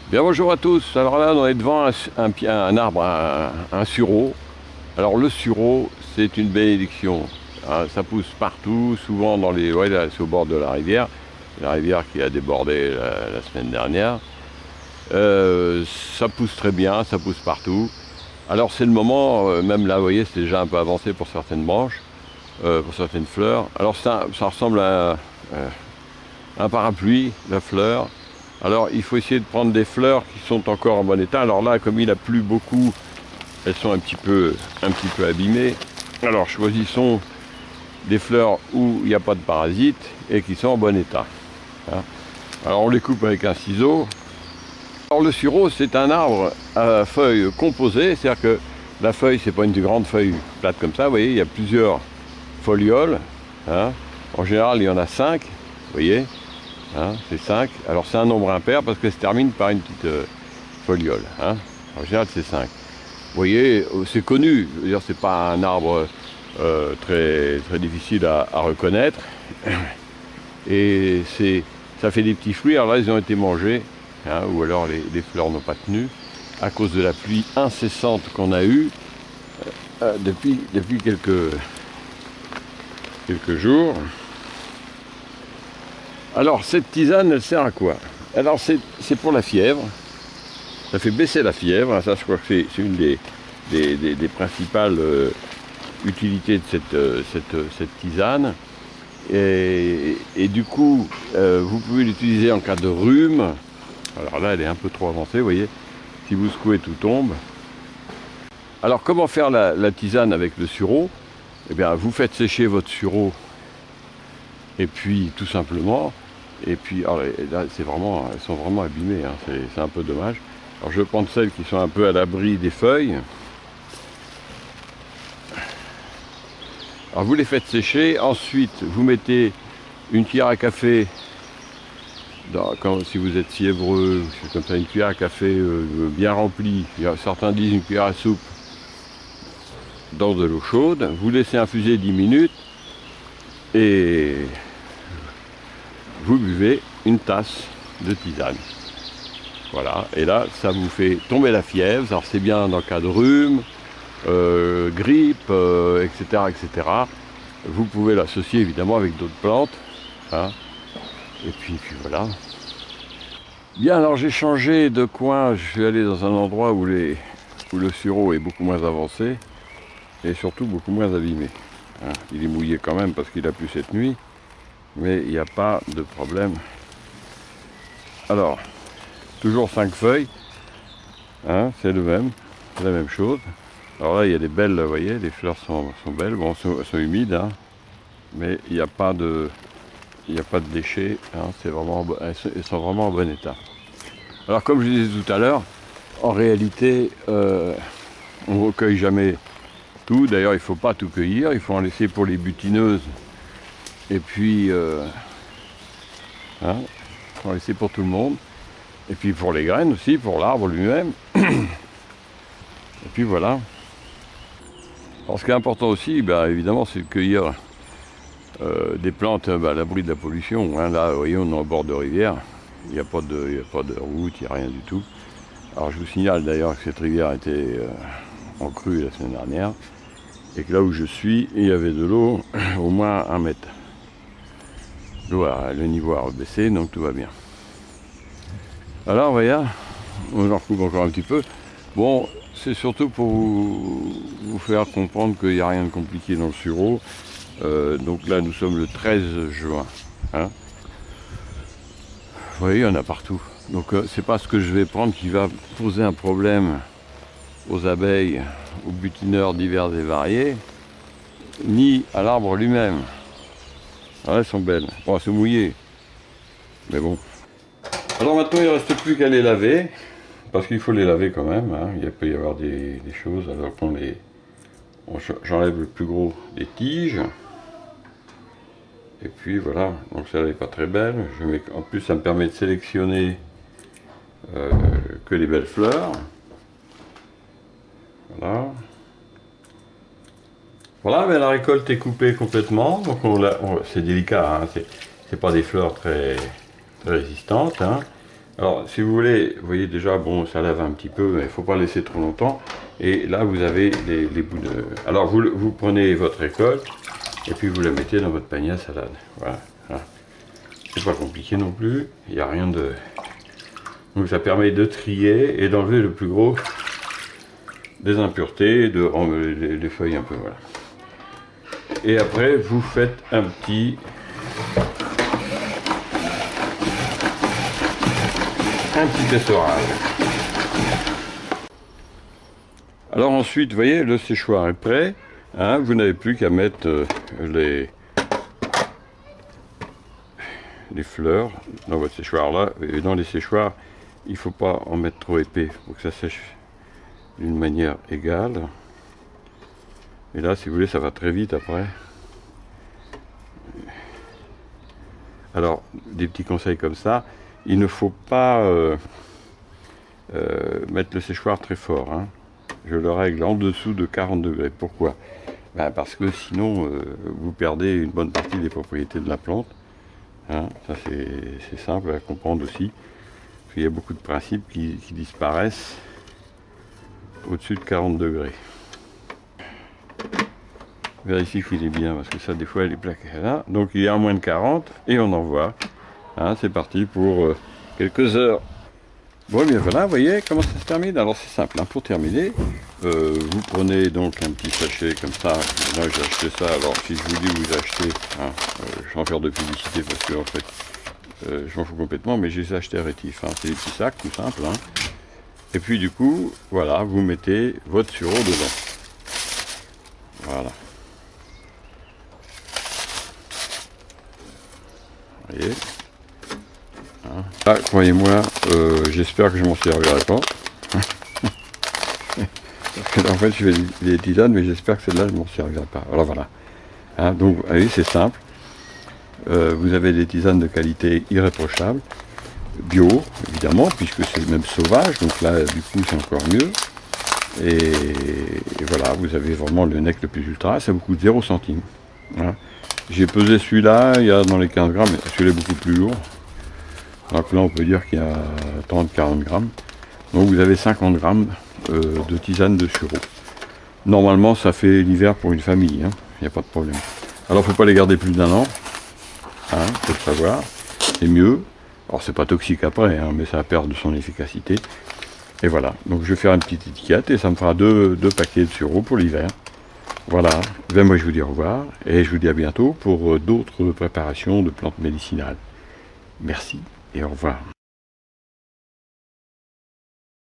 Bien, bonjour à tous. Alors là, on est devant un arbre, un sureau. Alors le sureau, c'est une bénédiction. Hein, ça pousse partout, souvent dans les... Ouais, là, c'est au bord de la rivière qui a débordé la semaine dernière. Ça pousse très bien, ça pousse partout. Alors c'est le moment, même là, vous voyez, c'est déjà un peu avancé pour certaines branches, pour certaines fleurs. Alors ça ressemble à un parapluie, la fleur. Alors il faut essayer de prendre des fleurs qui sont encore en bon état. Alors là, comme il a plu beaucoup, elles sont un petit peu abîmées. Alors choisissons des fleurs où il n'y a pas de parasites et qui sont en bon état. Hein. Alors on les coupe avec un ciseau. Alors le sureau, c'est un arbre à feuilles composées, c'est-à-dire que la feuille, c'est pas une grande feuille plate comme ça, vous voyez, il y a plusieurs folioles. Hein. En général, il y en a 5, vous voyez. Hein, c'est 5. Alors c'est un nombre impair parce que ça se termine par une petite foliole. Hein. En général, c'est 5. Vous voyez, c'est connu. Je veux dire, c'est pas un arbre très difficile à reconnaître. Et ça fait des petits fruits. Alors là, ils ont été mangés. Hein, ou alors les fleurs n'ont pas tenu à cause de la pluie incessante qu'on a eue depuis quelques jours. Alors cette tisane, elle sert à quoi? Alors c'est pour la fièvre, ça fait baisser la fièvre, ça je crois que c'est une des principales utilités de cette tisane. Et du coup, vous pouvez l'utiliser en cas de rhume. Alors là, elle est un peu trop avancée, vous voyez, si vous secouez, tout tombe. Alors comment faire la tisane avec le sureau? Eh bien, vous faites sécher votre sureau, et puis tout simplement... Et puis, alors, là, elles sont vraiment abîmées, hein, c'est un peu dommage. Alors, je vais prendre celles qui sont un peu à l'abri des feuilles. Alors, vous les faites sécher. Ensuite, vous mettez une cuillère à café, si vous êtes fiévreux, c'est comme ça, une cuillère à café bien remplie. Certains disent une cuillère à soupe dans de l'eau chaude. Vous laissez infuser 10 minutes et vous buvez une tasse de tisane. Voilà, et là, ça vous fait tomber la fièvre. Alors c'est bien dans le cas de rhume, grippe, etc., etc. Vous pouvez l'associer évidemment avec d'autres plantes. Hein. Et puis voilà. Bien, alors j'ai changé de coin. Je suis allé dans un endroit où le sureau est beaucoup moins avancé et surtout beaucoup moins abîmé. Hein. Il est mouillé quand même parce qu'il a plu cette nuit. Mais il n'y a pas de problème. Alors, toujours 5 feuilles, hein, c'est la même chose. Alors là, il y a des belles, vous voyez, les fleurs sont belles, bon, sont humides, hein, mais il n'y a pas de déchets, hein, elles sont vraiment en bon état. Alors, comme je disais tout à l'heure, en réalité, on ne recueille jamais tout. D'ailleurs, il ne faut pas tout cueillir, il faut en laisser pour les butineuses. Et puis, hein, on va laisser pour tout le monde. Et puis pour les graines aussi, pour l'arbre lui-même. Et puis voilà. Alors ce qui est important aussi, évidemment, c'est de cueillir des plantes à l'abri de la pollution. Hein. Là, vous voyez, on est au bord de rivière. Il n'y a pas de route, il n'y a rien du tout. Alors je vous signale d'ailleurs que cette rivière était en crue la semaine dernière. Et que là où je suis, il y avait de l'eau au moins 1 mètre. Le niveau a rebaissé, donc tout va bien. Alors, voyez, on en recoupe encore un petit peu. Bon, c'est surtout pour vous faire comprendre qu'il n'y a rien de compliqué dans le sureau. Donc là, nous sommes le 13 juin. Hein. Vous voyez, il y en a partout. Donc, c'est pas ce que je vais prendre qui va poser un problème aux abeilles, aux butineurs divers et variés, ni à l'arbre lui-même. Ah, elles sont belles. Bon, c'est mouillé. Mais bon. Alors maintenant, il ne reste plus qu'à les laver. Parce qu'il faut les laver quand même. Hein. Il peut y avoir des choses. Alors j'enlève le plus gros des tiges. Et puis voilà. Donc celle-là n'est pas très belle. En plus, ça me permet de sélectionner que les belles fleurs. Voilà. Voilà, mais la récolte est coupée complètement. Donc c'est délicat. Hein. C'est pas des fleurs très résistantes. Hein. Alors, si vous voulez, vous voyez déjà, bon, ça lave un petit peu, mais il ne faut pas laisser trop longtemps. Et là, vous avez les bouts de... Alors, vous prenez votre récolte, et puis vous la mettez dans votre panier à salade. Voilà. Voilà. C'est pas compliqué non plus, il n'y a rien de... Donc, ça permet de trier et d'enlever le plus gros des impuretés, de les feuilles un peu, voilà. Et après, vous faites un petit essorage. Alors ensuite, vous voyez, le séchoir est prêt. Hein, vous n'avez plus qu'à mettre les fleurs dans votre séchoir là. Et dans les séchoirs, il ne faut pas en mettre trop épais pour que ça sèche d'une manière égale. Et là, si vous voulez, ça va très vite après. Alors, des petits conseils comme ça, il ne faut pas mettre le séchoir très fort. Hein. Je le règle en dessous de 40 degrés. Pourquoi? Ben parce que sinon, vous perdez une bonne partie des propriétés de la plante. Hein. Ça, c'est simple à comprendre aussi. Parce qu'il y a beaucoup de principes qui disparaissent au-dessus de 40 degrés. Vérifiez qu'il est bien, parce que ça, des fois, elle est plaquée là. Donc, il est à moins de 40, et on envoie. Hein, c'est parti pour quelques heures. Bon, bien voilà, vous voyez comment ça se termine. Alors, c'est simple, hein, pour terminer, vous prenez donc un petit sachet comme ça. Là, j'ai acheté ça. Alors, si je vous dis où vous achetez, hein, je vais en faire de publicité, parce que, en fait, je m'en fous complètement, mais j'ai les acheté à Rétif. Hein. C'est des petits sacs, tout simple. Hein. Et puis, du coup, voilà, vous mettez votre sureau dedans. Voilà. Vous voyez, hein. Là, croyez-moi, j'espère que je m'en servirai pas. Parce que là, en fait, je fais des tisanes, mais j'espère que celle-là, je m'en servirai pas. Alors voilà. Hein, donc, vous voyez, c'est simple. Vous avez des tisanes de qualité irréprochable, bio, évidemment, puisque c'est même sauvage. Donc là, du coup, c'est encore mieux. Et voilà, vous avez vraiment le nec le plus ultra. Ça vous coûte 0 centime. Voilà. J'ai pesé celui-là, il y a dans les 15 grammes, mais celui-là est beaucoup plus lourd. Donc là, on peut dire qu'il y a 30-40 grammes. Donc vous avez 50 grammes de tisane de sureau. Normalement, ça fait l'hiver pour une famille, hein. Il n'y a pas de problème. Alors, il ne faut pas les garder plus d'1 an, hein, faut le savoir. C'est mieux. Alors, c'est pas toxique après, hein, mais ça perd de son efficacité. Et voilà. Donc, je vais faire une petite étiquette et ça me fera deux paquets de sureau pour l'hiver. Voilà, ben moi je vous dis au revoir et je vous dis à bientôt pour d'autres préparations de plantes médicinales. Merci et au revoir.